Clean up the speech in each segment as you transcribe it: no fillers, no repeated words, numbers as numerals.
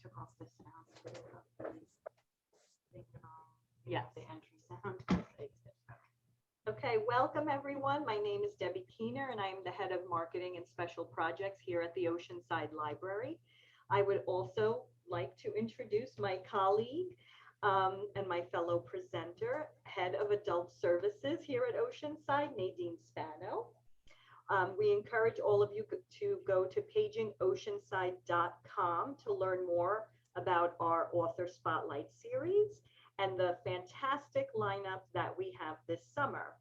took off the sound. Yes. The entry sound. Okay, welcome everyone. My name is Debbie Keener and I am the head of marketing and special projects here at the Oceanside Library. I would also like to introduce my colleague and my fellow presenter, head of adult services here at Oceanside, Nadine Spano. We encourage all of you to go to pagingoceanside.com to learn more about our author spotlight series and the fantastic lineup that we have this summer.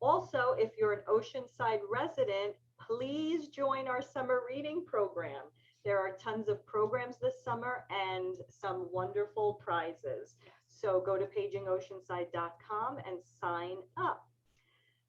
Also, if you're an Oceanside resident, please join our summer reading program. There are tons of programs this summer and some wonderful prizes. So go to pagingoceanside.com and sign up.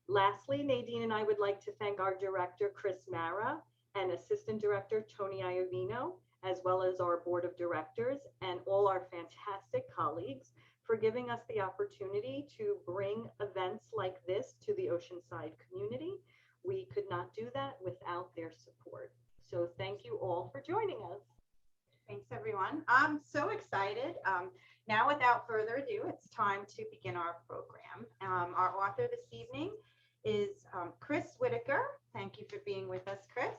Lastly, Nadine and I would like to thank our director, Chris Mara, and assistant director, Tony Iovino, as well as our board of directors and all our fantastic colleagues for giving us the opportunity to bring events like this to the Oceanside community. We could not do that without their support. So thank you all for joining us. Thanks, everyone. I'm so excited. Now, without further ado, it's time to begin our program. Our author this evening is Chris Whitaker. Thank you for being with us, Chris.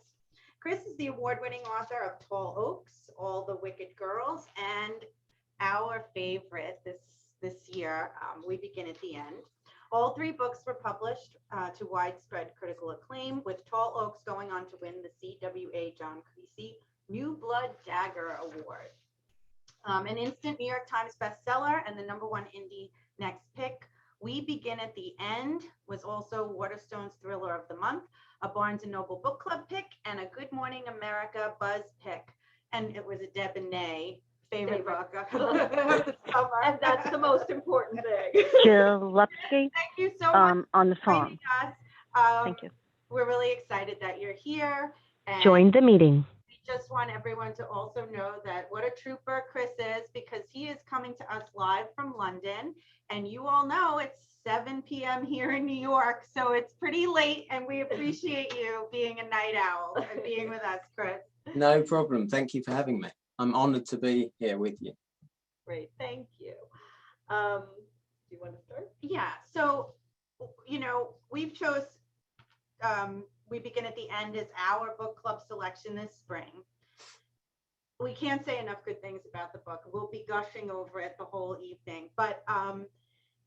Chris is the award-winning author of Tall Oaks, All the Wicked Girls, and our favorite this year, We Begin at the End. All three books were published to widespread critical acclaim, with Tall Oaks going on to win the CWA John Creasy New Blood Dagger Award. An instant New York Times bestseller and the #1 indie next pick, We Begin at the End was also Waterstone's Thriller of the Month, a Barnes & Noble Book Club pick, and a Good Morning America Buzz pick. And it was a Deb and Nay favorite book of the summer. And that's the most important thing. Jalupski. Thank you so much on the for phone. joining us. Thank you. We're really excited that you're here. And Join the meeting. we just want everyone to also know that what a trooper Chris is, because he is coming to us live from London. And you all know it's 7 p.m. here in New York, so it's pretty late, and we appreciate you being a night owl and being with us, Chris. No problem. Thank you for having me. I'm honored to be here with you. Great, thank you. Do you want to start? Yeah, so, you know, we've chose We Begin at the End as our book club selection this spring. We can't say enough good things about the book. We'll be gushing over it the whole evening, but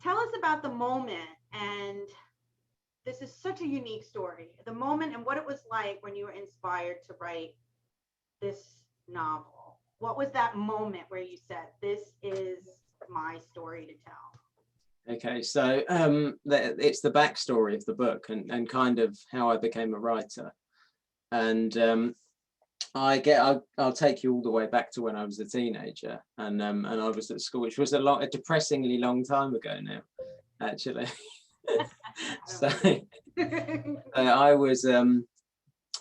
tell us about the moment, and this is such a unique story, the moment and what it was like when you were inspired to write this novel. What was that moment where you said, this is my story to tell? Okay, so it's the backstory of the book and kind of how I became a writer. And I'll take you all the way back to when I was a teenager, and I was at school, which was a depressingly long time ago now, actually. So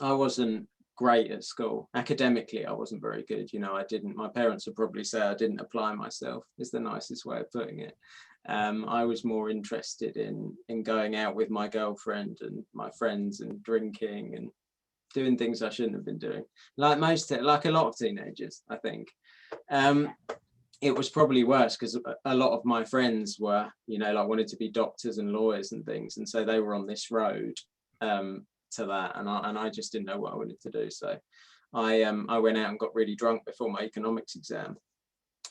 I wasn't great at school. Academically, I wasn't very good. You know, my parents would probably say I didn't apply myself, is the nicest way of putting it. I was more interested in going out with my girlfriend and my friends and drinking and doing things I shouldn't have been doing, like a lot of teenagers, I think. It was probably worse because a lot of my friends were, you know, like wanted to be doctors and lawyers and things, and so they were on this road to that, and I just didn't know what I wanted to do. So I went out and got really drunk before my economics exam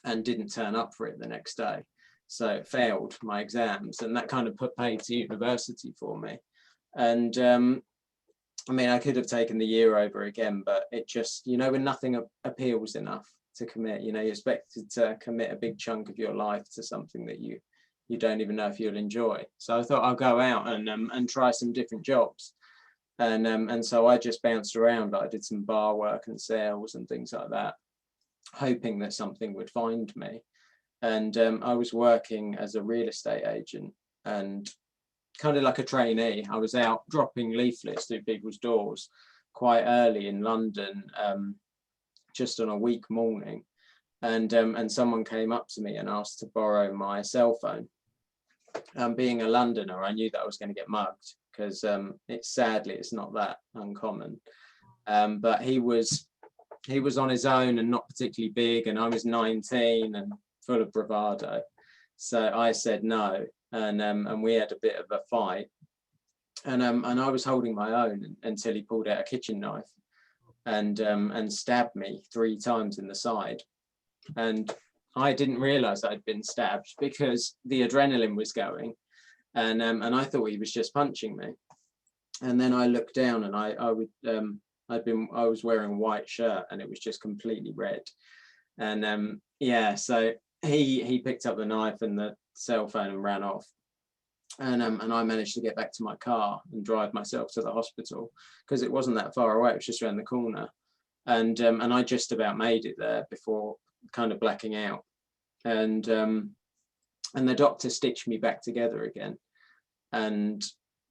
and didn't turn up for it the next day, so it failed my exams, and that kind of put paid to university for me. And I mean, I could have taken the year over again, but it just, you know, when nothing appeals enough to commit, you know, you're expected to commit a big chunk of your life to something that you don't even know if you'll enjoy. So I thought I'll go out and try some different jobs. And so I just bounced around. I did some bar work and sales and things like that, hoping that something would find me. And I was working as a real estate agent and kind of like a trainee. I was out dropping leaflets through people's doors quite early in London, just on a week morning. And someone came up to me and asked to borrow my cell phone. Being a Londoner, I knew that I was going to get mugged because sadly it's not that uncommon. But he was he was on his own and not particularly big, and I was 19 and full of bravado. So I said no, and we had a bit of a fight, and I was holding my own until he pulled out a kitchen knife and stabbed me 3 times in the side. And I didn't realize I'd been stabbed because the adrenaline was going, and I thought he was just punching me. And then I looked down, and I was wearing a white shirt, and it was just completely red. And yeah, so he picked up the knife and the cell phone and ran off. And I managed to get back to my car and drive myself to the hospital, because it wasn't that far away. It was just around the corner, and I just about made it there before kind of blacking out. And the doctor stitched me back together again, and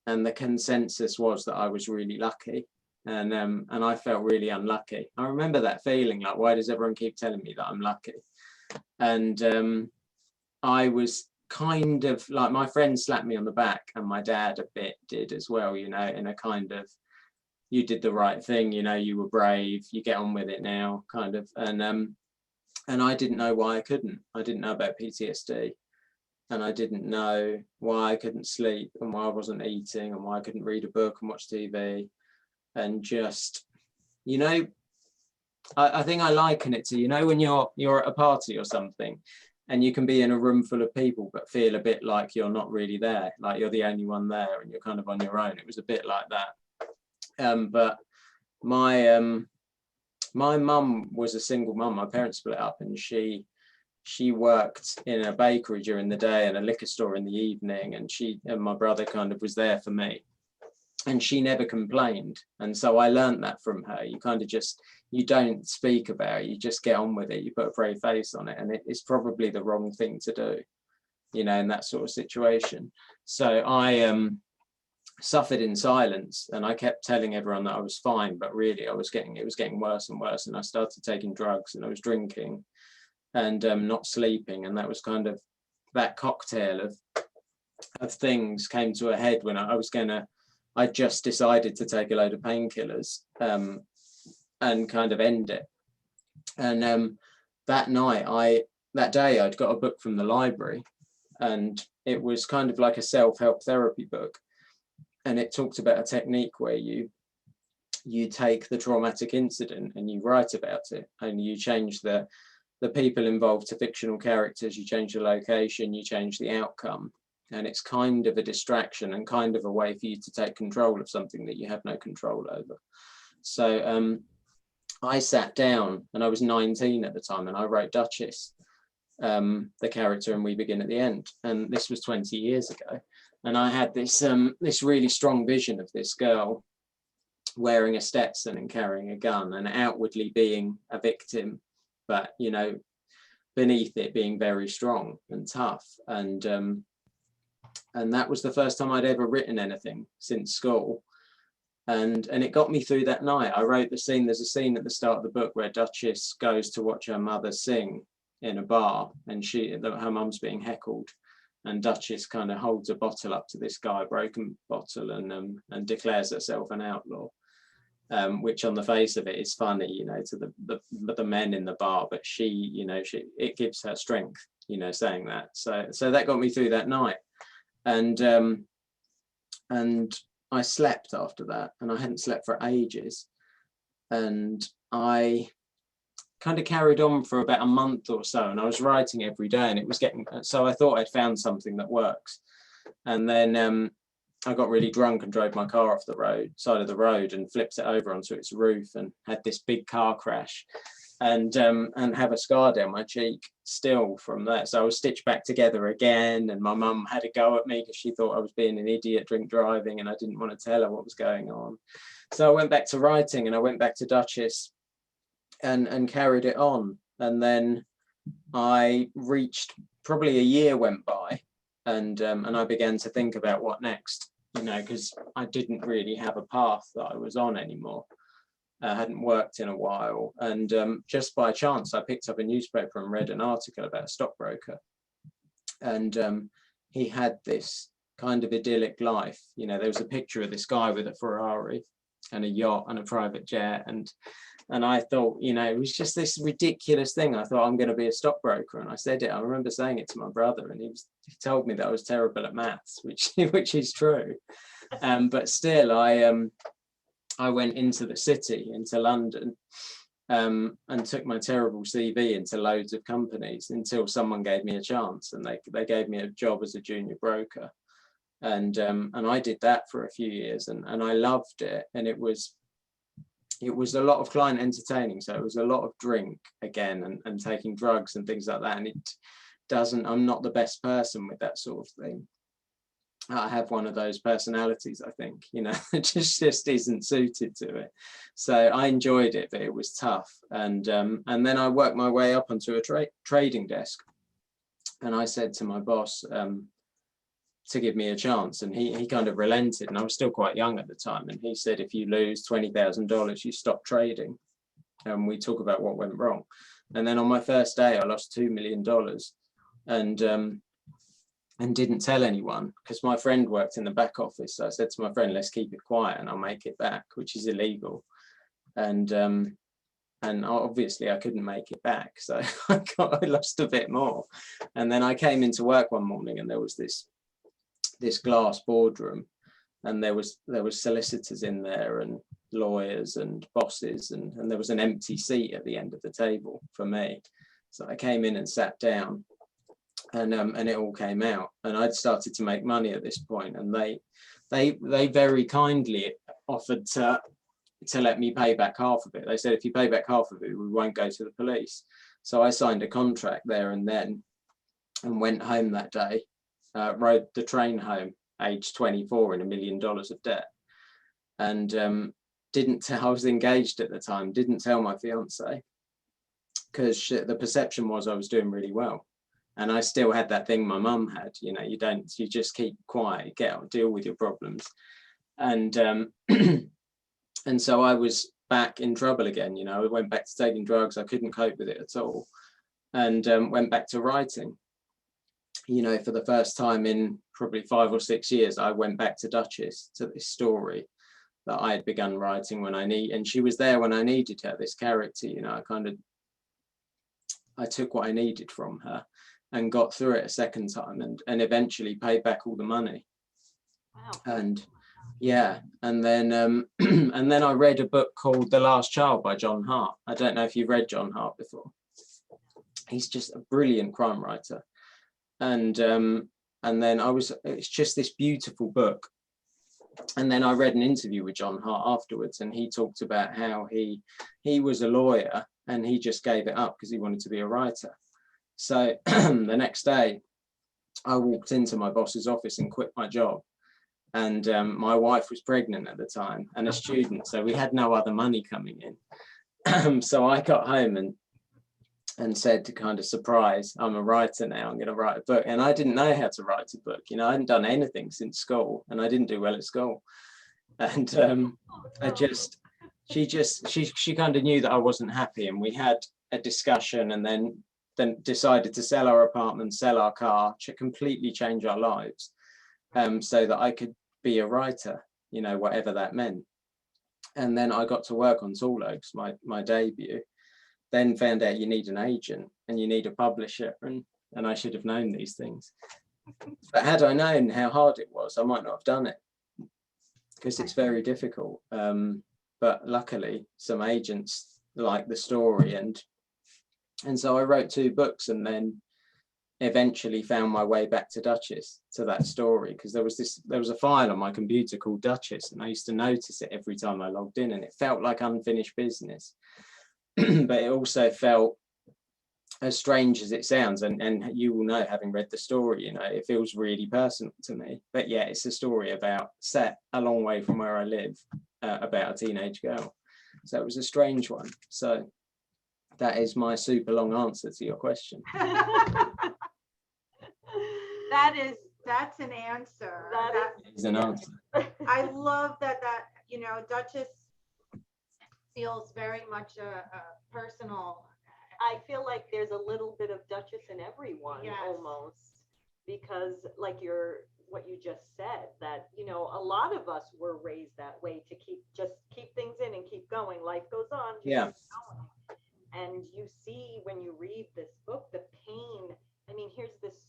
the consensus was that I was really lucky, and I felt really unlucky. I remember that feeling, like, why does everyone keep telling me that I'm lucky? And I was kind of like, my friend slapped me on the back, and my dad a bit did as well, you know, in a kind of, you did the right thing, you know, you were brave, you get on with it now, kind of. And I didn't know why I couldn't. I didn't know about PTSD, and I didn't know why I couldn't sleep, and why I wasn't eating, and why I couldn't read a book and watch TV. And just, you know, I think I liken it to, you know, when you're at a party or something, and you can be in a room full of people but feel a bit like you're not really there, like you're the only one there and you're kind of on your own. It was a bit like that. But my mum was a single mum. My parents split up, and she worked in a bakery during the day and a liquor store in the evening, and my brother kind of was there for me, and she never complained. And so I learned that from her. You kind of just, you don't speak about it, you just get on with it, you put a brave face on it, and it's probably the wrong thing to do, you know, in that sort of situation. So I suffered in silence, and I kept telling everyone that I was fine, but really it was getting worse and worse. And I started taking drugs, and I was drinking, and not sleeping, and that was kind of, that cocktail of things came to a head when I just decided to take a load of painkillers and kind of end it. And that day I'd got a book from the library, and it was kind of like a self-help therapy book. And it talked about a technique where you take the traumatic incident and you write about it, and you change the people involved to fictional characters, you change the location, you change the outcome. And it's kind of a distraction and kind of a way for you to take control of something that you have no control over. So I sat down, and I was 19 at the time, and I wrote Duchess, the character, and We Begin at the End. And this was 20 years ago. And I had this really strong vision of this girl wearing a Stetson and carrying a gun, and outwardly being a victim, but, you know, beneath it being very strong and tough. And that was the first time I'd ever written anything since school. And it got me through that night. I wrote the scene, there's a scene at the start of the book where Duchess goes to watch her mother sing in a bar, and her mum's being heckled. And Duchess kind of holds a bottle up to this guy, a broken bottle, and declares herself an outlaw, which on the face of it is funny, you know, to the men in the bar, but she, you know, it gives her strength, you know, saying that. So that got me through that night, and I slept after that, and I hadn't slept for ages, and I kind of carried on for about a month or so, and I was writing every day, and it was getting, so I thought I'd found something that works. And then I got really drunk and drove my car off the side of the road and flipped it over onto its roof, and had this big car crash, and have a scar down my cheek still from that. So I was stitched back together again, and my mum had a go at me because she thought I was being an idiot drink driving, and I didn't want to tell her what was going on. So I went back to writing, and I went back to Duchess and carried it on. And then I reached, probably a year went by, and I began to think about what next, you know, because I didn't really have a path that I was on anymore. I hadn't worked in a while, and just by chance I picked up a newspaper and read an article about a stockbroker, and he had this kind of idyllic life. You know, there was a picture of this guy with a Ferrari, and a yacht and a private jet. And I thought, you know, it was just this ridiculous thing. I thought, I'm going to be a stockbroker. And I said it. I remember saying it to my brother, and he told me that I was terrible at maths, which is true. But still, I went into the city, into London, and took my terrible CV into loads of companies until someone gave me a chance, and they gave me a job as a junior broker. And I did that for a few years, and I loved it. And it was a lot of client entertaining. So it was a lot of drink again, and taking drugs and things like that. And I'm not the best person with that sort of thing. I have one of those personalities, I think, you know, it just isn't suited to it. So I enjoyed it, but it was tough. And then I worked my way up onto a trading desk. And I said to my boss to give me a chance, and he kind of relented, and I was still quite young at the time. And he said, if you lose $20,000, you stop trading. And we talk about what went wrong. And then on my first day, I lost $2 million. And didn't tell anyone, because my friend worked in the back office. So I said to my friend, let's keep it quiet and I'll make it back, which is illegal. And obviously I couldn't make it back. So I lost a bit more. And then I came into work one morning, and there was this glass boardroom, and there was solicitors in there, and lawyers and bosses, and there was an empty seat at the end of the table for me. So I came in and sat down. And it all came out, and I'd started to make money at this point, and they very kindly offered to let me pay back half of it. They said, if you pay back half of it, we won't go to the police. So I signed a contract there and then, and went home that day, rode the train home, age 24, in $1 million of debt, and I was engaged at the time, didn't tell my fiance, because the perception was I was doing really well. And I still had that thing my mum had, you know, you just keep quiet, get out, deal with your problems. And and so I was back in trouble again, you know, I went back to taking drugs. I couldn't cope with it at all. And went back to writing. You know, for the first time in probably 5 or 6 years, I went back to Duchess, to this story that I had begun writing and she was there when I needed her, this character, you know, I took what I needed from her and got through it a second time, and eventually paid back all the money. Wow. And yeah, and then and then I read a book called The Last Child by John Hart. I don't know if you've read John Hart before. He's just a brilliant crime writer. And then it's just this beautiful book. And then I read an interview with John Hart afterwards, and he talked about how he was a lawyer, and he just gave it up because he wanted to be a writer. So the next day, I walked into my boss's office and quit my job. And my wife was pregnant at the time and a student, so we had no other money coming in. So I got home and said, to kind of surprise, I'm a writer now, I'm going to write a book. And I didn't know how to write a book. You know, I hadn't done anything since school, and I didn't do well at school. And she kind of knew that I wasn't happy, and we had a discussion, and then decided to sell our apartment, sell our car, to completely change our lives, so that I could be a writer, you know, whatever that meant. And then I got to work on Tall Oaks, my debut. Then found out you need an agent and you need a publisher, and I should have known these things. But had I known how hard it was, I might not have done it, because it's very difficult. But luckily, some agents liked the story, and so I wrote 2 books, and then eventually found my way back to Duchess, to that story, because there was a file on my computer called Duchess, and I used to notice it every time I logged in, and it felt like unfinished business. But it also felt, as strange as it sounds, and you will know, having read the story, you know, it feels really personal to me. But yeah, it's a story set a long way from where I live, about a teenage girl. So it was a strange one. So that is my super long answer to your question. That's an answer. That is an answer. I love that you know, Duchess feels very much a personal. I feel like there's a little bit of Duchess in everyone, Yes. almost, because like you're what you just said, that, you know, a lot of us were raised that way, to keep things in and keep going. Life goes on. Just Yeah. keep going. And you see, when you read this book, the pain. I mean, here's this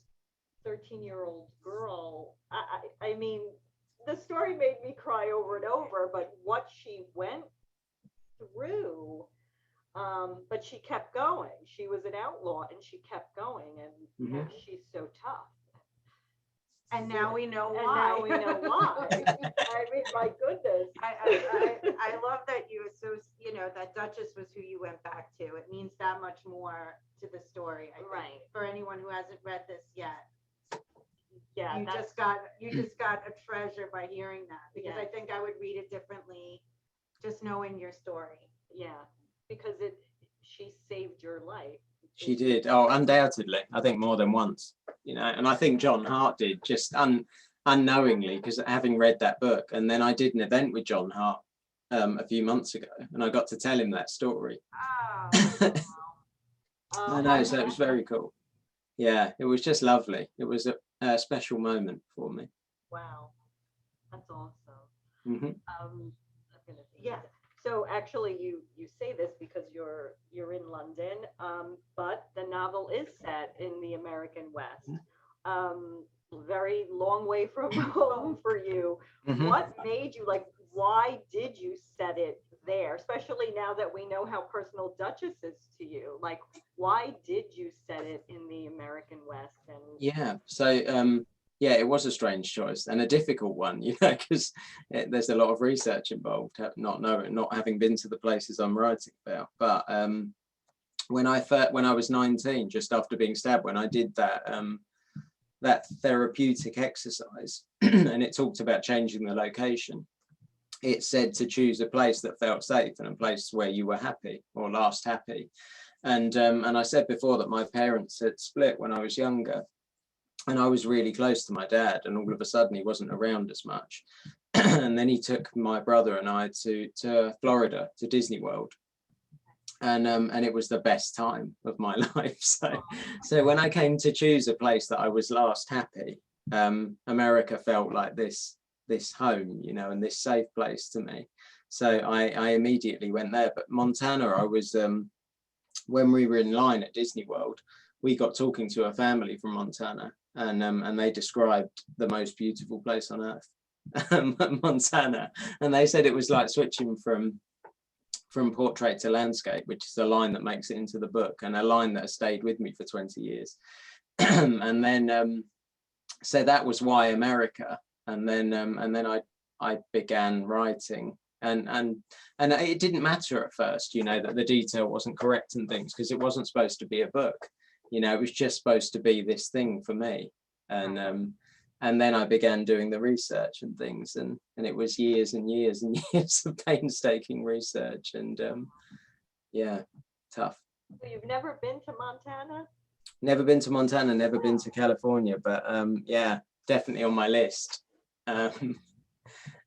13-year-old girl. I mean, the story made me cry over and over, but what she went through, but she kept going. She was an outlaw and she kept going, and she's so tough. And now we know And why. now we know why. I mean, my goodness. I love that that Duchess was who you went back to. It means that much more to the story, I think, Right. for anyone who hasn't read this yet. Yeah, You just got a treasure by hearing that, because I Yes. think I would read it differently just knowing your story. yeah, because she saved your life. She did. Oh, undoubtedly. I think more than once, and I think John Hart did, just unknowingly, because having read that book. And then I did an event with John Hart a few months ago, and I got to tell him that story. Oh, I know, so it was very cool. Yeah, it was just lovely. It was a special moment for me. Wow, that's awesome. Hmm. I'm gonna yeah. So actually, you say this because you're in London, but the novel is set in the American West. Very long way from home for you. Mhm. What made you, like, why did you set it there? Especially now that we know how personal Duchess is to you. Like, why did you set it in the American West? And Yeah, so yeah, it was a strange choice and a difficult one, because there's a lot of research involved, not having been to the places I'm writing about. But when I was 19, just after being stabbed, when I did that therapeutic exercise, and it talked about changing the location, it said to choose a place that felt safe and a place where you were happy or last happy. And I said before that my parents had split when I was younger, and I was really close to my dad, and all of a sudden he wasn't around as much. And then he took my brother and I to Florida, to Disney World. And it was the best time of my life. So when I came to choose a place that I was last happy, America felt like this home, and this safe place to me. So I immediately went there. But Montana, I was when we were in line at Disney World, we got talking to a family from Montana, and they described the most beautiful place on earth, Montana. And they said it was like switching from portrait to landscape, which is a line that makes it into the book, and a line that has stayed with me for 20 years. And then so that was why America. And then I began writing, and it didn't matter at first, that the detail wasn't correct and things, because it wasn't supposed to be a book. It was just supposed to be this thing for me. And then I began doing the research and things, and it was years and years and years of painstaking research, and yeah, tough. so you've never been to Montana? Never been to Montana, never been to California, but yeah, definitely on my list.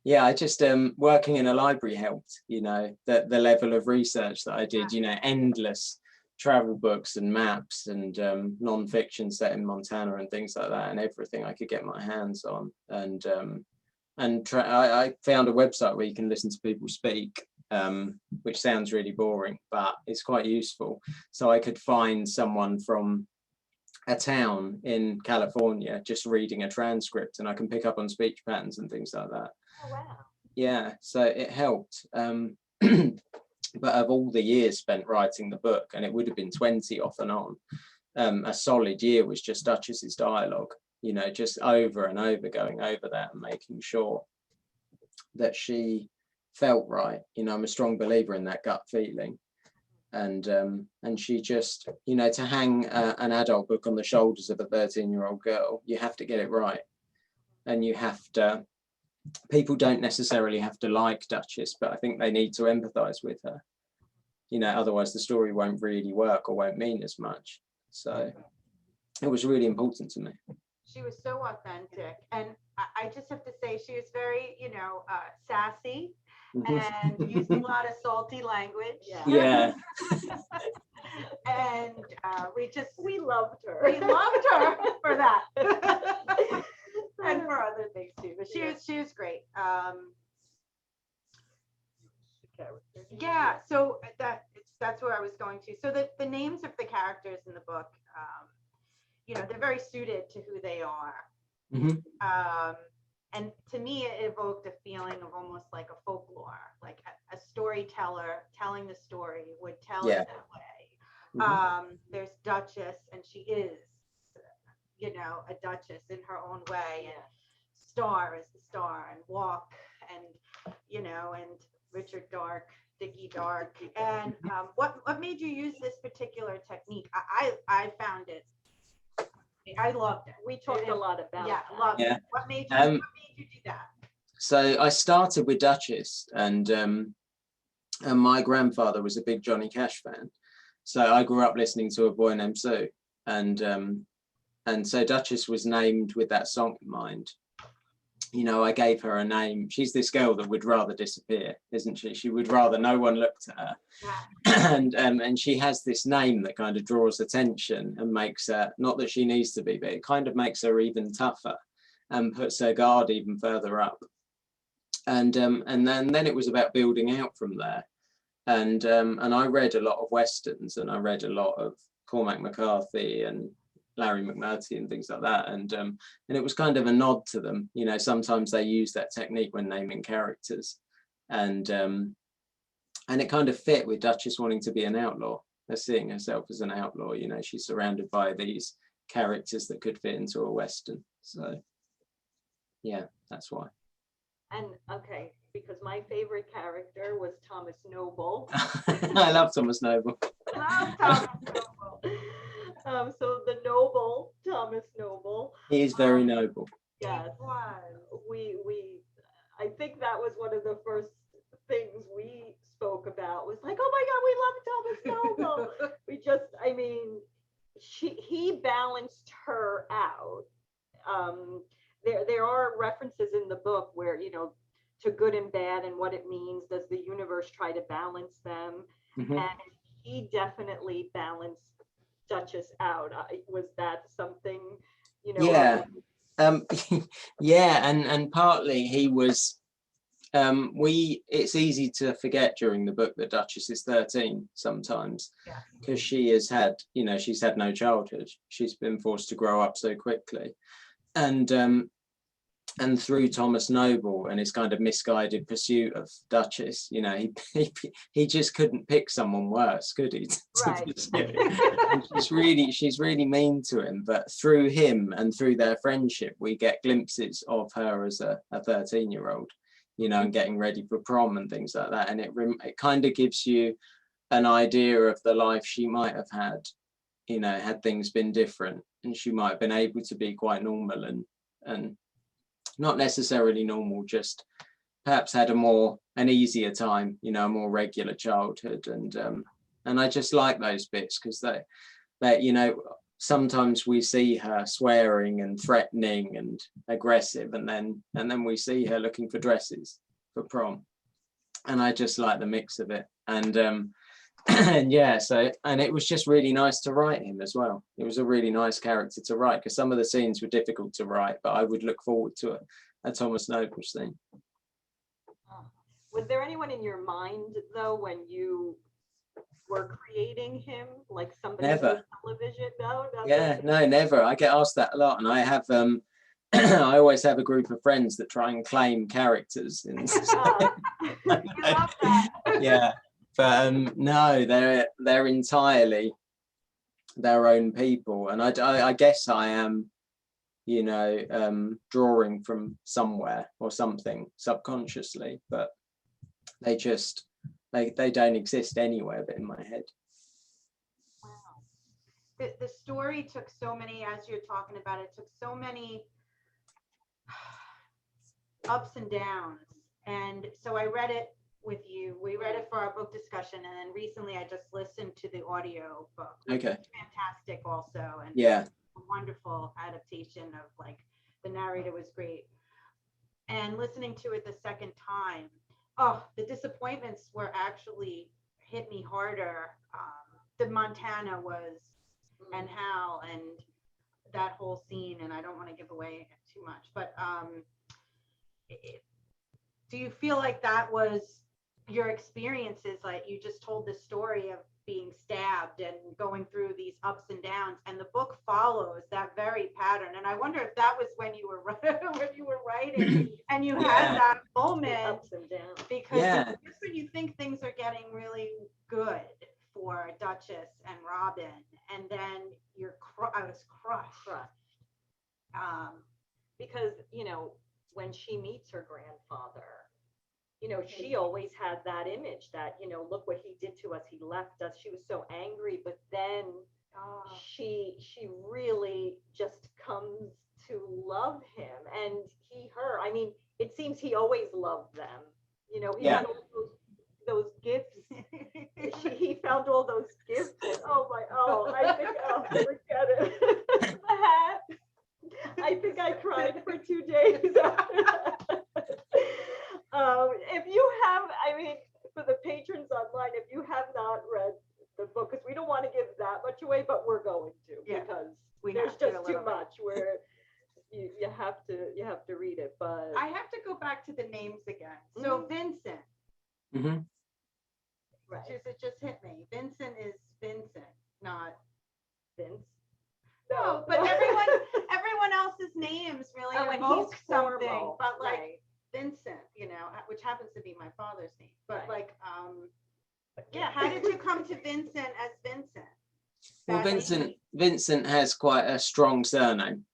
Yeah, I just working in a library helped, the level of research that I did, endless travel books and maps and non-fiction set in Montana and things like that, and everything I could get my hands on. And I found a website where you can listen to people speak, which sounds really boring, but it's quite useful. So I could find someone from a town in California just reading a transcript, and I can pick up on speech patterns and things like that. Oh, wow. Yeah, so it helped. But of all the years spent writing the book, and it would have been 20 off and on, a solid year was just Duchess's dialogue, just over and over, going over that and making sure that she felt right. I'm a strong believer in that gut feeling. And she just, to hang an adult book on the shoulders of a 13-year-old girl, you have to get it right. And you have to, people don't necessarily have to like Duchess, but I think they need to empathize with her. Otherwise the story won't really work or won't mean as much. So it was really important to me. She was so authentic, and I just have to say she was very, sassy and used a lot of salty language. Yeah. And we We loved her. we loved her for that. and for other things too. But she was great. Yeah, so that's where I was going to. So the names of the characters in the book, they're very suited to who they are. And to me, it evoked a feeling of almost like a folklore, like a storyteller telling the story would tell it that way. There's Duchess, and she is, a duchess in her own way. And Star is the star, and Walk, and and Richard Dark, Dickie Dark. And what made you use this particular technique? I found it. I loved it. We talked a lot about loved it. What made you do that? So I started with Duchess, and my grandfather was a big Johnny Cash fan. So I grew up listening to A Boy Named Sue, and so Duchess was named with that song in mind. I gave her a name. She's this girl that would rather disappear, isn't she? She would rather no one looked at her. And she has this name that kind of draws attention and makes her, not that she needs to be, but it kind of makes her even tougher and puts her guard even further up. And then it was about building out from there. And I read a lot of Westerns, and I read a lot of Cormac McCarthy and Larry McMurtry and things like that, and it was kind of a nod to them. Sometimes they use that technique when naming characters, and it kind of fit with Duchess wanting to be an outlaw, her seeing herself as an outlaw. She's surrounded by these characters that could fit into a Western. So yeah, that's why. And okay, because my favorite character was Thomas Noble. I love Thomas Noble. So the noble Thomas Noble. He is very noble. Yes. I think that was one of the first things we spoke about, was like, oh my God, we love Thomas Noble. He balanced her out. There are references in the book where, to good and bad and what it means. Does the universe try to balance them? And he definitely balanced Duchess out. Was that something, Yeah. And partly he was, it's easy to forget during the book that Duchess is 13 sometimes, because she has had, she's had no childhood. She's been forced to grow up so quickly. And through Thomas Noble and his kind of misguided pursuit of Duchess, he just couldn't pick someone worse, could he? Right. She's really mean to him, but through him and through their friendship, we get glimpses of her as a 13-year-old, and getting ready for prom and things like that. And it kind of gives you an idea of the life she might have had, had things been different, and she might have been able to be quite normal and not necessarily normal, just perhaps had an easier time, a more regular childhood. And I just like those bits, because they sometimes we see her swearing and threatening and aggressive, and then we see her looking for dresses for prom, and I just like the mix of it. And it was just really nice to write him as well. It was a really nice character to write, because some of the scenes were difficult to write, but I would look forward to a Thomas Noble scene. Was there anyone in your mind though when you were creating him, like somebody Never. on television? No, No, never. I get asked that a lot, and I have I always have a group of friends that try and claim characters. You love that. Yeah. But no, they're entirely their own people, and I guess I am, drawing from somewhere or something subconsciously, but they don't exist anywhere but in my head. Wow. The story took so many, as you're talking about it, took so many ups and downs, and so I read it with you. We read it for our book discussion, and then recently I just listened to the audio book. Okay. Fantastic also, and a wonderful adaptation of, like, the narrator was great. And listening to it the second time, the disappointments were actually hit me harder. The Montana was, and Hal, and that whole scene, and I don't want to give away too much, but do you feel like that was your experiences? Like you just told the story of being stabbed and going through these ups and downs, and the book follows that very pattern. And I wonder if that was when you were writing and you had that moment, ups and downs. because it's when you think things are getting really good for Duchess and Robin, and then I was crushed. Because, you know, when she meets her grandfather, you know, she always had that image that, you know, look what he did to us. He left us. She was so angry, but then she really just comes to love him, and her. I mean, it seems he always loved them. You know, he had all those gifts. He found all those gifts. And, I think, forget it. The hat. I think I cried for 2 days after that. If you have, I mean, for the patrons online, if you have not read the book, because we don't want to give that much away, but we're going to, because there's just too much where you have to read it. But I have to go back to the names again. So Vincent. Mm-hmm. Right. It just hit me. Vincent is Vincent, not Vince. No, but everyone else's names really evoke something. Formal, but like Vincent, you know, which happens to be my father's name. But how did you come to Vincent as Vincent? Well, Vincent has quite a strong surname,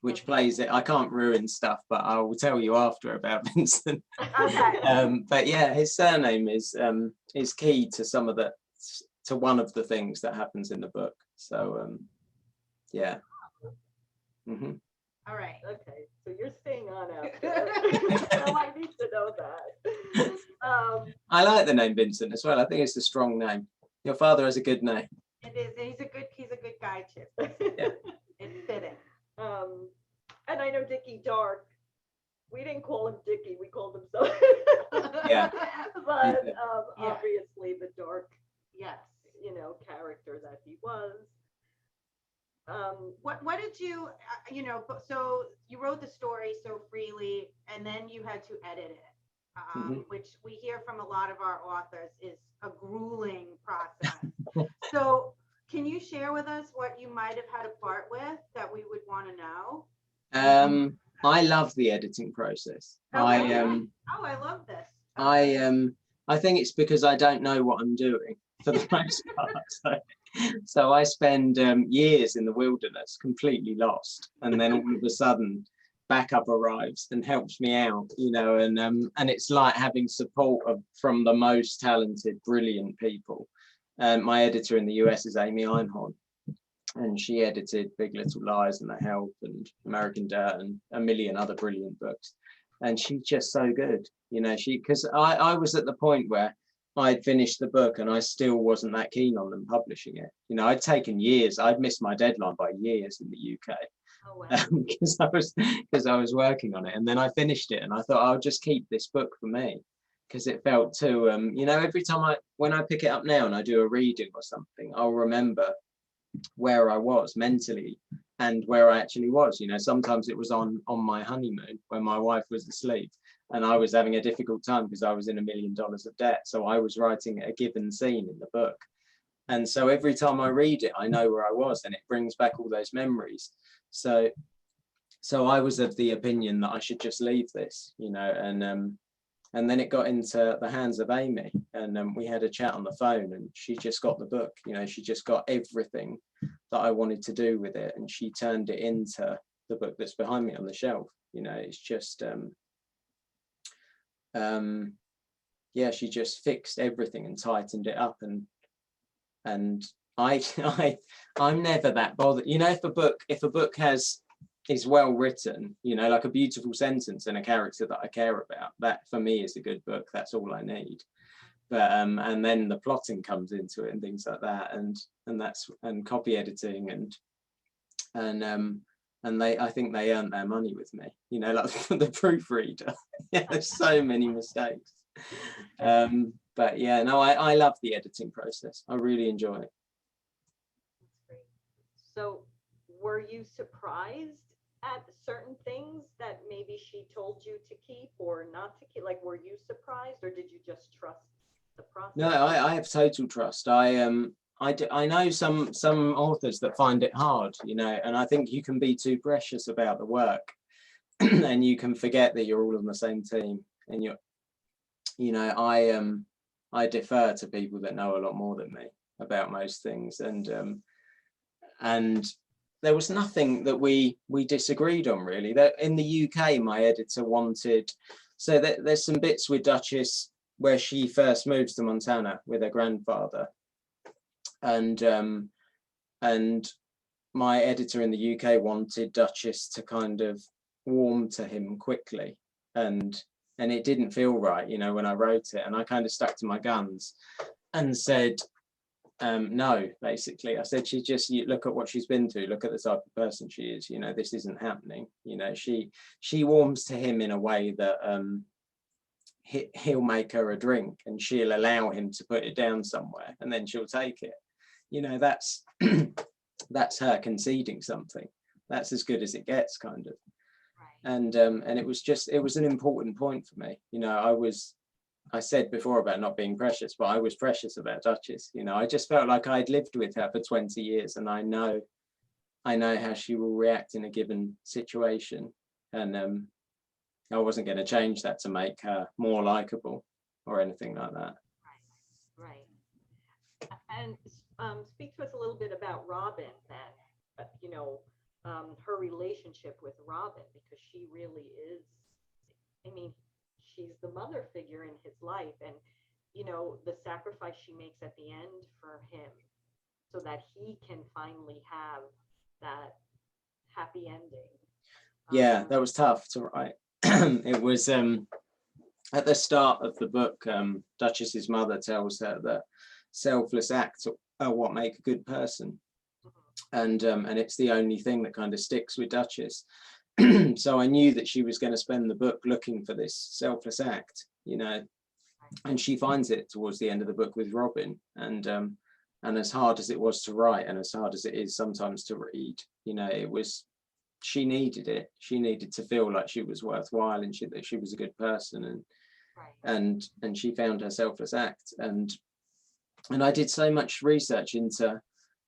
which plays it. I can't ruin stuff, but I will tell you after about Vincent. Okay. But yeah, his surname is key to one of the things that happens in the book. So yeah. Mm-hmm. All right. Okay, so you're staying on after. So I need to know that. I like the name Vincent as well. I think it's a strong name. Your father has a good name. It is. He's a good guy too. Yeah. It's fitting. And I know Dickie Dark. We didn't call him Dickie. We called him so. Yeah. But obviously the dark, yes, character that he was. What did you so you wrote the story so freely, and then you had to edit it, which we hear from a lot of our authors is a grueling process. So can you share with us what you might have had a part with that we would want to know? I love the editing process. I love this. I think it's because I don't know what I'm doing for the most part. So I spend years in the wilderness, completely lost, and then all of a sudden, backup arrives and helps me out, and it's like having support from the most talented, brilliant people. My editor in the US is Amy Einhorn, and she edited Big Little Lies and The Help and American Dirt and a million other brilliant books. And she's just so good, because I was at the point where I'd finished the book and I still wasn't that keen on them publishing it. I'd taken years. I'd missed my deadline by years in the UK. Oh, wow. because I was working on it, and then I finished it, and I thought I'll just keep this book for me, because it felt too. Every time when I pick it up now and I do a reading or something, I'll remember where I was mentally and where I actually was. Sometimes it was on my honeymoon when my wife was asleep and I was having a difficult time because I was in $1 million of debt. So I was writing a given scene in the book. And so every time I read it, I know where I was, and it brings back all those memories. So I was of the opinion that I should just leave this, and then it got into the hands of Amy, and we had a chat on the phone, and she just got the book. She just got everything that I wanted to do with it, and she turned it into the book that's behind me on the shelf. It's just she just fixed everything and tightened it up, and I'm never that bothered. If a book is well written, like a beautiful sentence and a character that I care about, that for me is a good book. That's all I need. But and then the plotting comes into it and things like that, and copy editing and I think they earned their money with me, like the proofreader. There's so many mistakes. But yeah, no, I love the editing process. I really enjoy it. So were you surprised at certain things that maybe she told you to keep or not to keep? Like, were you surprised, or did you just trust the process? No, I have total trust. I know some authors that find it hard, you know, and I think you can be too precious about the work and you can forget that you're all on the same team. And you know, I defer to people that know a lot more than me about most things, and there was nothing that we disagreed on really. That in the UK, my editor wanted, so that there's some bits with Duchess where she first moves to Montana with her grandfather, and my editor in the UK wanted Duchess to kind of warm to him quickly, and it didn't feel right, you know, when I wrote it, and I kind of stuck to my guns and said no. Basically, I said, you look at what she's been through, look at the type of person she is, you know, this isn't happening. You know, she warms to him in a way that he'll make her a drink and she'll allow him to put it down somewhere and then she'll take it. You know, that's that's her conceding something. That's as good as it gets, kind of. And it was an important point for me. You know, I said before about not being precious, but I was precious about Duchess. You know, I just felt like I'd lived with her for 20 years and I know how she will react in a given situation. And I wasn't going to change that to make her more likable or anything like that. Right. And speak to us a little bit about Robin then, you know, her relationship with Robin, because she really is, I mean, she's the mother figure in his life, and, you know, the sacrifice she makes at the end for him so that he can finally have that happy ending. Yeah, that was tough to write. It was at the start of the book, Duchess's mother tells her that selfless acts are what make a good person, and it's the only thing that kind of sticks with Duchess. So I knew that she was going to spend the book looking for this selfless act, you know, and she finds it towards the end of the book with Robin. And as hard as it was to write, and as hard as it is sometimes to read, you know, she needed it. She needed to feel like she was worthwhile and that she was a good person, and she found her selfless act. And I did so much research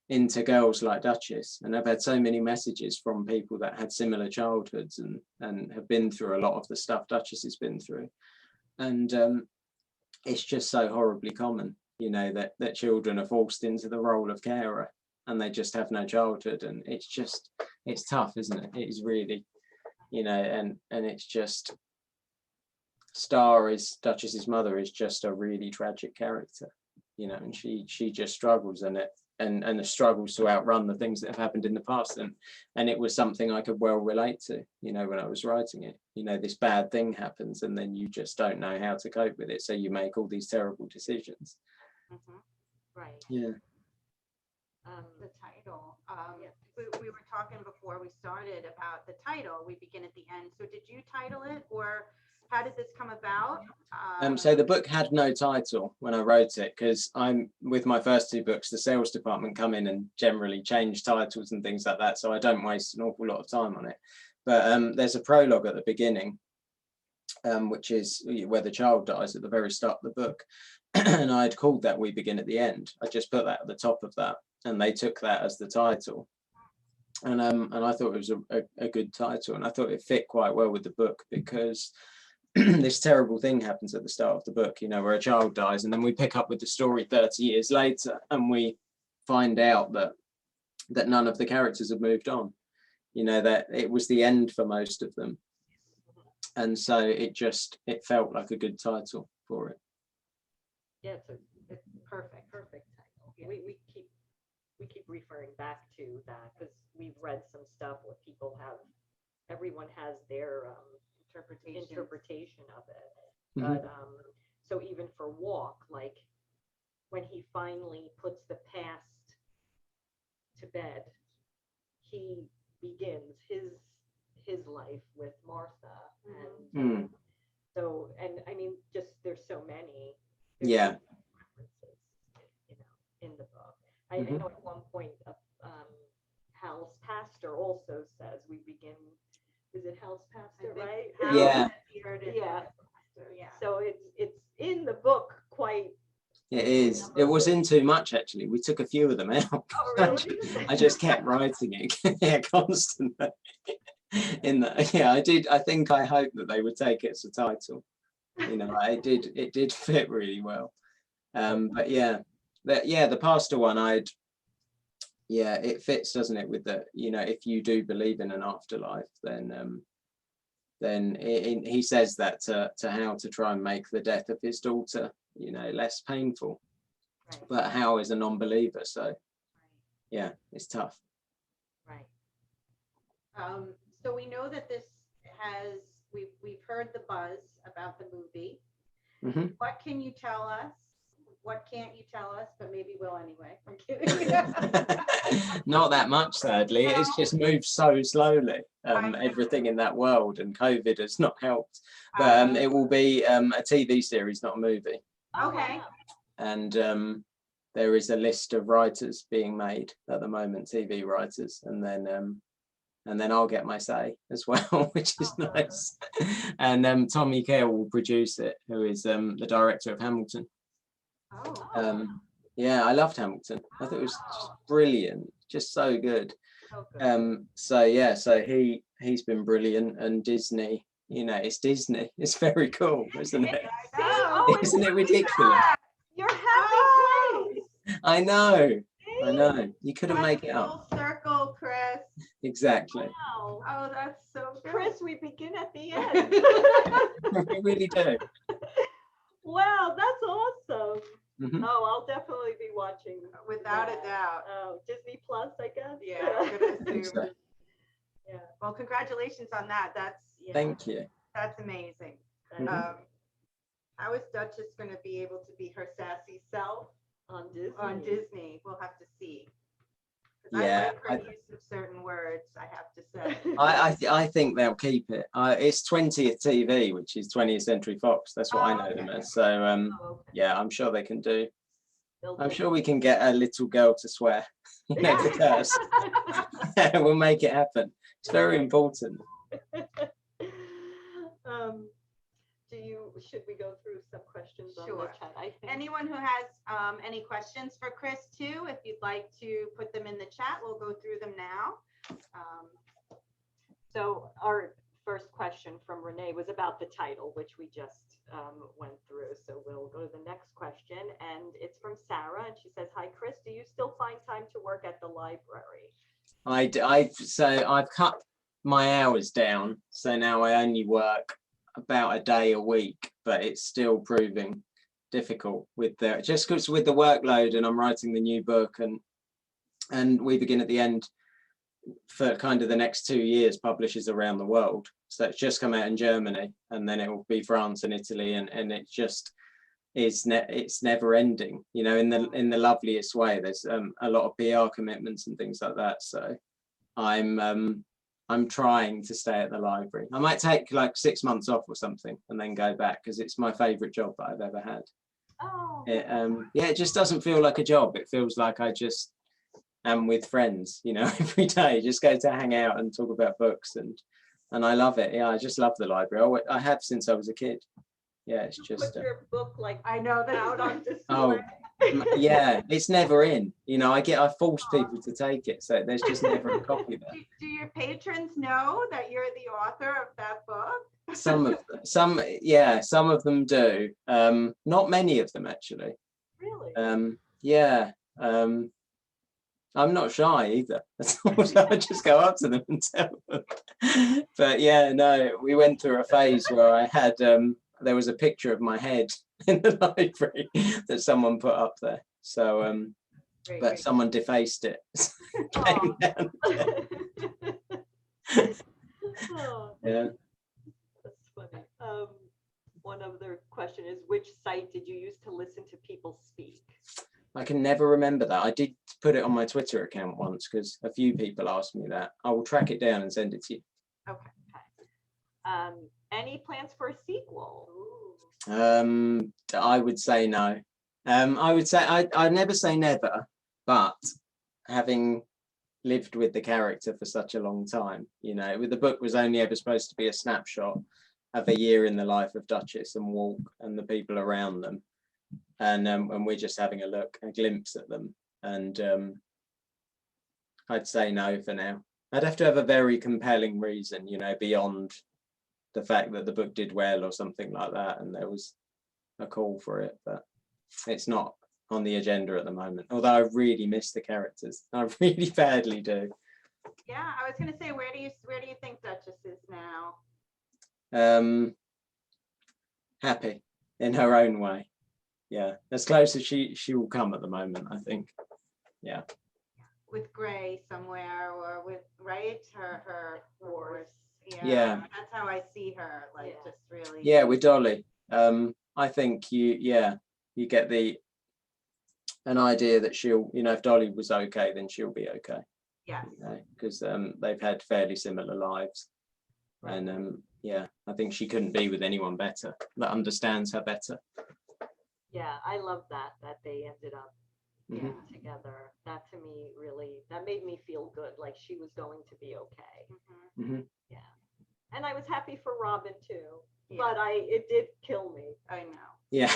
into girls like Duchess, and I've had so many messages from people that had similar childhoods and have been through a lot of the stuff Duchess has been through. And it's just so horribly common, you know, that children are forced into the role of carer and they just have no childhood. And it's tough, isn't it? It is really, you know, and it's just, Duchess's mother is just a really tragic character, you know, and she just struggles and the struggles to outrun the things that have happened in the past. And it was something I could well relate to, you know, when I was writing it. You know, this bad thing happens and then you just don't know how to cope with it, so you make all these terrible decisions. Right. Yeah. The title, we were talking before we started about the title, We Begin at the End. So did you title it, or how did this come about? So the book had no title when I wrote it, because I'm with my first two books, the sales department come in and generally change titles and things like that, so I don't waste an awful lot of time on it. But there's a prologue at the beginning, which is where the child dies at the very start of the book. And I'd called that We Begin at the End. I just put that at the top of that, and they took that as the title. And I thought it was a good title, and I thought it fit quite well with the book, because this terrible thing happens at the start of the book, you know, where a child dies, and then we pick up with the story 30 years later and we find out that none of the characters have moved on, you know, that it was the end for most of them. And so it felt like a good title for it. Yeah, it's perfect title. Yeah. We keep referring back to that because we've read some stuff where everyone has their interpretation of it. Mm-hmm. But so even for Walk, like when he finally puts the past to bed, he begins his life with Martha. And so, and I mean, just there's so many references, you know, in the book. I know at one point how Hal's pastor also says we begin. Is it Hal's pastor, right? Yeah. Yeah. Yeah. So it's in the book quite. It is. It was in too much, actually. We took a few of them out. Oh, really? I just kept writing it, yeah, constantly. In that, yeah, I did. I think I hoped that they would take it as a title. You know, it did fit really well. But yeah, the pastor one, yeah, it fits, doesn't it? With the, you know, if you do believe in an afterlife, then he says that to Hal to try and make the death of his daughter, you know, less painful. Right. But Hal is a non-believer, so yeah, it's tough. Right. So we know that we've heard the buzz about the movie. Mhm. What can you tell us? What can't you tell us? But maybe will anyway. I'm kidding. Not that much, sadly. It's just moved so slowly. I know. Everything in that world, and COVID has not helped. But it will be a TV series, not a movie. Okay. And there is a list of writers being made at the moment, TV writers, and then I'll get my say as well, which is nice. And Tommy Care will produce it, who is the director of Hamilton. Oh. Yeah, I loved Hamilton. I thought it was just brilliant, just so good. So good. So he's been brilliant, and Disney, you know, it's Disney. It's very cool, isn't it? Oh, Isn't it ridiculous? Your happy place. I know. You couldn't make it up. Full circle, Chris. Exactly. Wow. Oh, that's so good. Chris, we begin at the end. We really do. Wow, that's awesome. Mhm. Oh, I'll definitely be watching. Without a that. doubt. Oh, Disney Plus, I guess. Yeah, I'm gonna think assume. so. Yeah. Well, congratulations on that. Thank you. That's amazing. Mhm. How is Duchess going to be able to be her sassy self On Disney. on Disney? We'll have to see. 'Cause Yeah, I like her use of certain words, I have to say. I think they'll keep it. It's 20th TV, which is 20th Century Fox. That's what I know them Okay. as. So Oh, okay. yeah, I'm sure they can do. They'll I'm do sure we can get a little girl to swear. You know, to curse. We'll make it happen. It's very important. Should we go through some questions on the Sure. chat? I think. Anyone who has any questions for Chris too, if you'd like to put them in the chat, we'll go through them now. So our first question from Renee was about the title, which we just went through. So we'll go to the next question, and it's from Sarah, and she says, "Hi, Chris. Do you still find time to work at the library?" I've cut my hours down, so now I only work about a day a week, but it's still proving difficult with just because with the workload, and I'm writing the new book, and we begin at the end for kind of the next 2 years publishers around the world. So it's just come out in Germany, and then it will be France and Italy, and it just is it's never ending, you know, in the loveliest way. There's a lot of PR commitments and things like that, so I'm trying to stay at the library. I might take like 6 months off or something and then go back, because it's my favorite job that I've ever had. Oh. It just doesn't feel like a job. It feels like I just am with friends, you know, every day, just go to hang out and talk about books, and I love it. Yeah, I just love the library. I have since I was a kid. Yeah, it's just Put your book like I know that out on display. oh yeah, it's never in, you know. I force people to take it, so there's just never a copy there. Do your patrons know that you're the author of that book? Some of them do. Not many of them, actually. Really? Yeah. I'm not shy either. I just go up to them and tell them. But yeah, no, we went through a phase where I had there was a picture of my head in the library that someone put up there. So but someone defaced it. Oh. Yeah. That's funny. One other question is, which site did you use to listen to people speak? I can never remember that. I did put it on my Twitter account once because a few people asked me that. I will track it down and send it to you. Okay. Any plans for a sequel? I would say no. I would say I never say never, but having lived with the character for such a long time. You know, the book was only ever supposed to be a snapshot of a year in the life of Duchess and Walk and the people around them, and we're just having a glimpse at them. And I'd say no for now. I'd have to have a very compelling reason, you know, beyond the fact that the book did well or something like that, and there was a call for it, but it's not on the agenda at the moment. Although I really miss the characters, I really badly do. Yeah, I was gonna say, where do you think Duchess is now? Happy in her own way. Yeah, as close as she will come at the moment, I think. Yeah. With Gray somewhere, or with her horse. Yeah. That's how I see her. Like just really. Yeah, with Dolly. I think you get an idea that she'll, you know, if Dolly was okay, then she'll be okay. Yes. Because they've had fairly similar lives. Right. And yeah, I think she couldn't be with anyone better, that understands her better. Yeah, I love that they ended up together. That to me that made me feel good, like she was going to be okay. Yeah. And I was happy for Robin too, but it did kill me. I know. Yeah.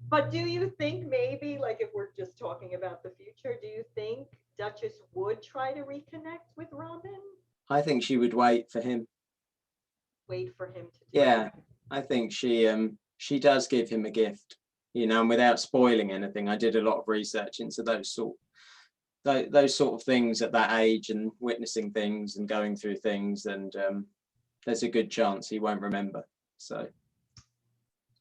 But do you think maybe, like, if we're just talking about the future, do you think Duchess would try to reconnect with Robin? I think she would wait for him. Wait for him to do it. it. I think she does give him a gift, you know, and without spoiling anything, I did a lot of research into those sort of things at that age, and witnessing things and going through things, and there's a good chance he won't remember. So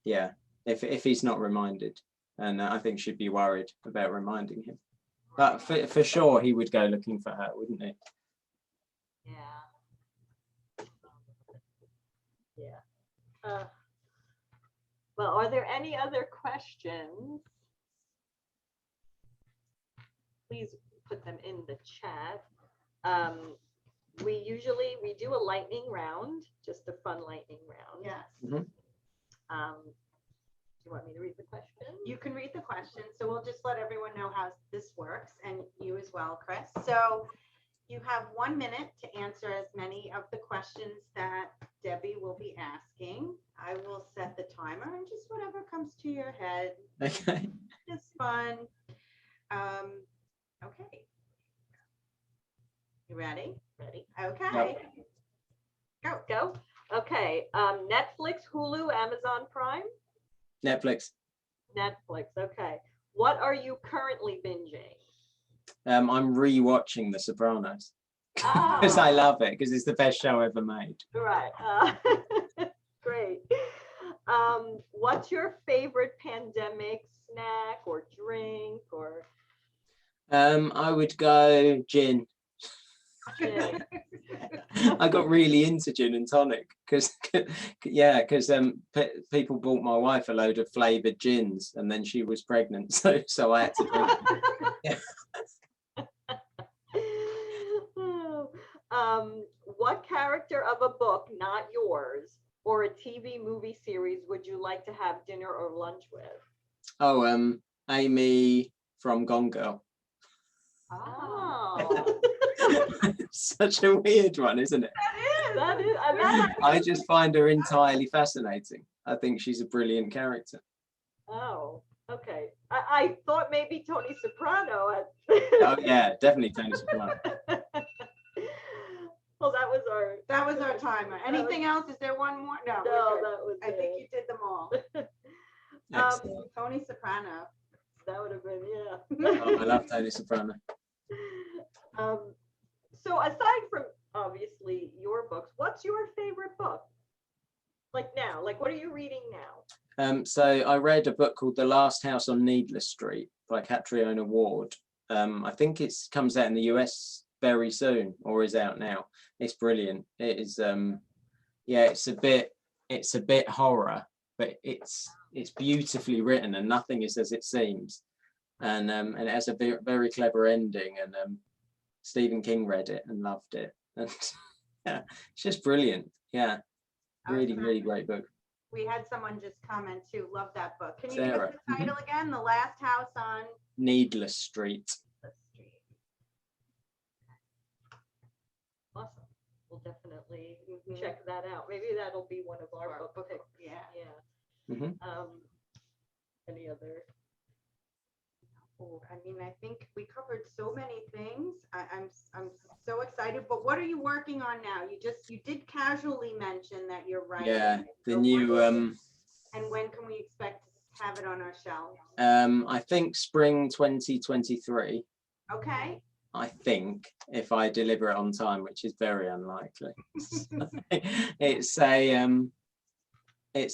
yeah, if he's not reminded, and I think she'd be worried about reminding him. But for sure he would go looking for her, wouldn't he? Yeah. Well, are there any other questions? Please put them in the chat. We do a lightning round, just a fun lightning round. Yes. Mm-hmm. Do you want me to read the question? You can read the question. So we'll just let everyone know how this works, and you as well, Chris. So you have 1 minute to answer as many of the questions that Debbie will be asking. I will set the timer, and just whatever comes to your head. Okay. Just fun. Okay. You ready? Ready. Okay. Yep. Go. Okay. Netflix, Hulu, Amazon Prime? Netflix. Netflix. Okay. What are you currently binging? I'm re-watching The Sopranos because I love it, because it's the best show ever made. Right. Great. What's your favorite pandemic snack or drink or? I would go gin. Gin. I got really into gin and tonic because people bought my wife a load of flavored gins, and then she was pregnant, so I had to drink them. What character of a book, not yours, or a TV movie series would you like to have dinner or lunch with? Oh, Amy from Gone Girl. Oh. Such a weird one, isn't it? That is. I just find her entirely fascinating. I think she's a brilliant character. Oh, okay. I thought maybe Tony Soprano. Oh yeah, definitely Tony Soprano. Well, that was our timer. Anything else? Is there one more? No, that was I think you did them all. Tony Soprano. That would have been, Oh, I love Tony Soprano. So aside from obviously your books, what's your favorite book? Like now, like what are you reading now? So I read a book called The Last House on Needless Street by Catriona Ward. I think it comes out in the US very soon, or is out now. It's brilliant. It is it's a bit horror, but it's beautifully written, and nothing is as it seems. And it has a very clever ending, and Stephen King read it and loved it. And yeah, it's just brilliant. Yeah. Really great book. We had someone just comment too. Love that book. Can you Sarah. give us the title again? The Last House on Needless Street. we'll definitely Mhm. check that out. Maybe that'll be one of our Our book book- picks. yeah. Yeah. Mhm. Any other? Oh, I mean, I think we covered so many things. I'm so excited. But what are you working on now? You did casually mention that you're writing. Yeah, it. the So new and when can we expect to have it on our shelves? I think spring 2023. Okay. I think if I deliver it on time, which is very unlikely. it's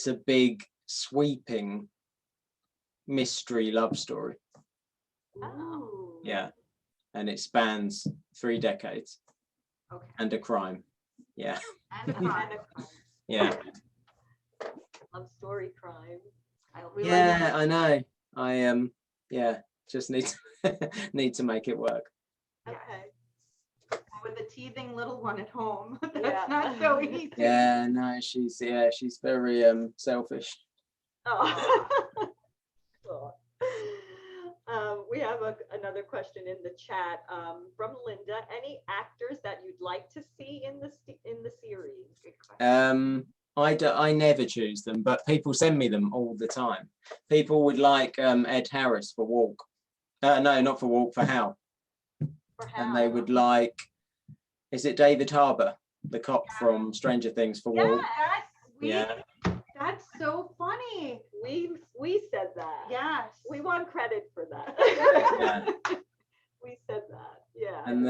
a big sweeping mystery love story. Ooh. Yeah, and it spans 3 decades Okay. and a crime. Yeah, And a crime. yeah, Love story crime. We like yeah. I know. I yeah, just need to need to make it work. Yes. Okay. With a teething little one at home. That's Yeah. not so easy. Yeah, no, she's very selfish. Oh. Cool. We have another question in the chat from Linda. Any actors that you'd like to see in the series? Good question. I never choose them, but people send me them all the time. People would like Ed Harris for Walk. No, not for Walk, for Hal. For And they Hal? would like, is it David Harbour, the cop from Stranger Things for Walk? Yes, Yeah. that's so funny. We said that. Yes. We want credit for that. Yeah. We said that. Yeah. And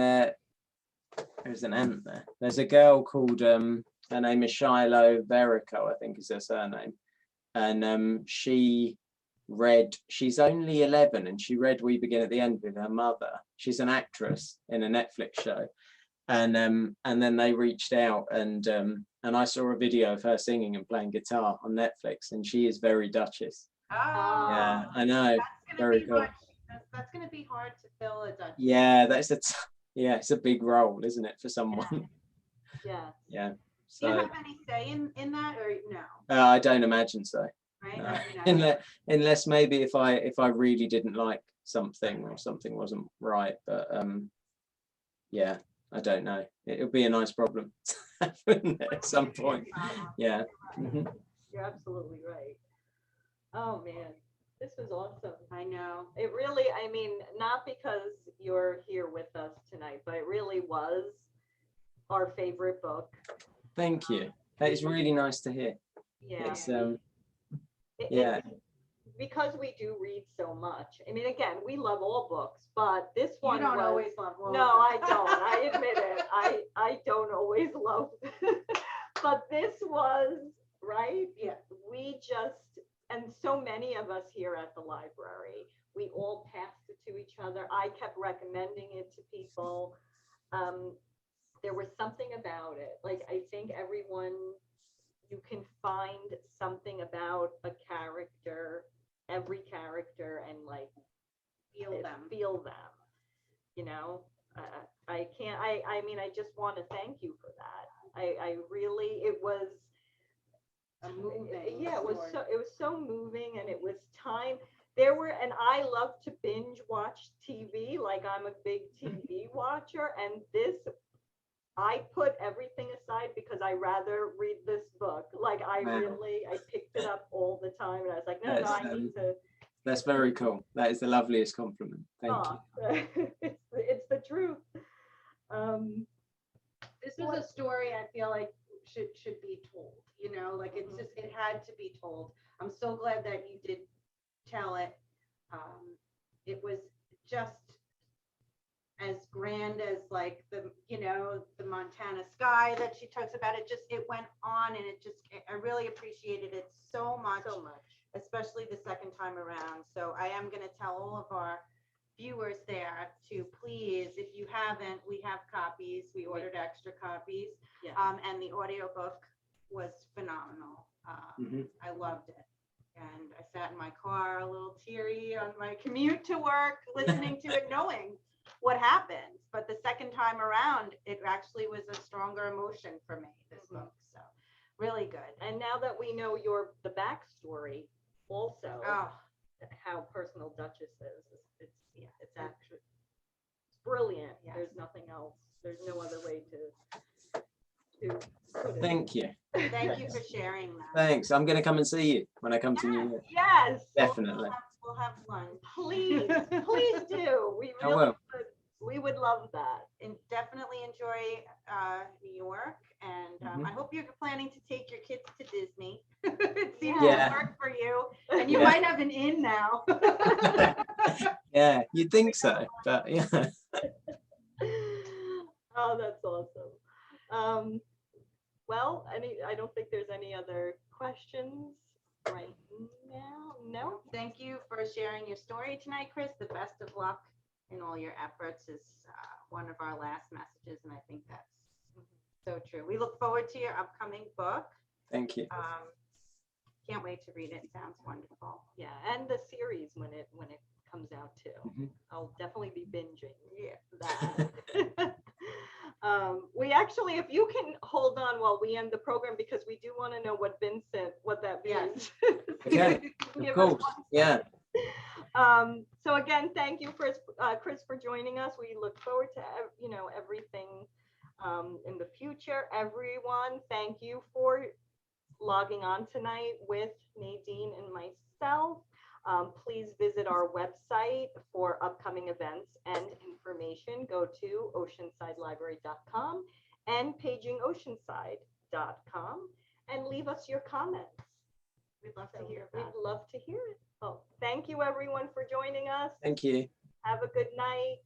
there's an ant there. There's a girl called her name is Shiloh Verico, I think is her surname. And she's only 11 and she read We Begin at the End with her mother. She's an actress in a Netflix show. And then they reached out and I saw a video of her singing and playing guitar on Netflix, and she is very Duchess. Oh. Yeah, I know. That's Very be cool. hard. That's gonna be hard to fill a Dutch. Yeah, it's a big role, isn't it, for someone? Yeah. Yeah. Do So you have any say in that or no? I don't imagine so. Right? No. No. Unless maybe if I really didn't like something or something wasn't right, but yeah, I don't know. It'll be a nice problem to have, wouldn't it, at some point. Yeah. Mhm. You're absolutely right. Oh man, this was awesome. I know. It really, I mean, not because you're here with us tonight, but it really was our favorite book. Thank you. That is really nice to hear. Yeah. It's It- because we do read so much. I mean, again, we love all books, but this one You don't was, always love Walter. no, I don't. I admit it. I don't always love, but this was, right? Yeah. We just, and so many of us here at the library, we all passed it to each other. I kept recommending it to people. There was something about it. Like, I think everyone, you can find something about a character, every character, and like Feel them. You know, I can't, I mean, I just want to thank you for that. I really, it was A moving. yeah, it was story. so moving, and it was time. There were, and I love to binge watch TV, like I'm a big TV watcher, and this, I put everything aside because I rather read this book. Like I Wow. really, I picked it up all the time, and I was like, no, That's, I need to. That's very cool. That is the loveliest compliment. Thank you. It's the truth. This is a story I feel like should be told, you know, like it's just, it had to be told. I'm so glad that you did tell it. It was just as grand as like the, you know, the Montana sky that she talks about. It went on, and I really appreciated it so much, especially the second time around. So I am going to tell all of our viewers there to please, if you haven't, we have copies. We ordered extra copies. Yeah. And the audiobook was phenomenal. I loved it. And I sat in my car a little teary on my commute to work, listening to it, knowing what happens. But the second time around, it actually was a stronger emotion for me, this book. So really good. And now that we know the backstory also, Oh, how personal Duchess is, it's actually, it's brilliant. Yes. There's nothing else. There's no other way to to put it. Thank you. Thank you for sharing that. Thanks. I'm going to come and see you when I come to New York. Yes, Definitely. We'll have lunch. please, please do. We I really will. would. We would love that. And definitely enjoy New York. And Mhm. I hope you're planning to take your kids to Disney. It seems Yeah. to work for you. And you Yeah. might have an in now. Yeah, you'd think so, but yeah. Oh, that's awesome. Well, I don't think there's any other questions right now. No? Thank you for sharing your story tonight, Chris. The best of luck in all your efforts is one of our last messages. And I think that's so true. We look forward to your upcoming book. Thank you. Can't wait to read it. It sounds wonderful. Yeah, and the series when it comes out too. Mhm. I'll definitely be binging Yeah. that. We actually, if you can hold on while we end the program, because we do want to know what that means. Yes. Okay, Give of us course. 1 Yeah. second. So again, thank you, Chris, for joining us. We look forward to everything in the future. Everyone, thank you for logging on tonight with Nadine and myself. Please visit our website for upcoming events and information. Go to oceansidelibrary.com and pagingoceanside.com and leave us your comments. We'd love to So hear we'd that. love to hear it. Oh, thank you everyone for joining us. Thank you. Have a good night.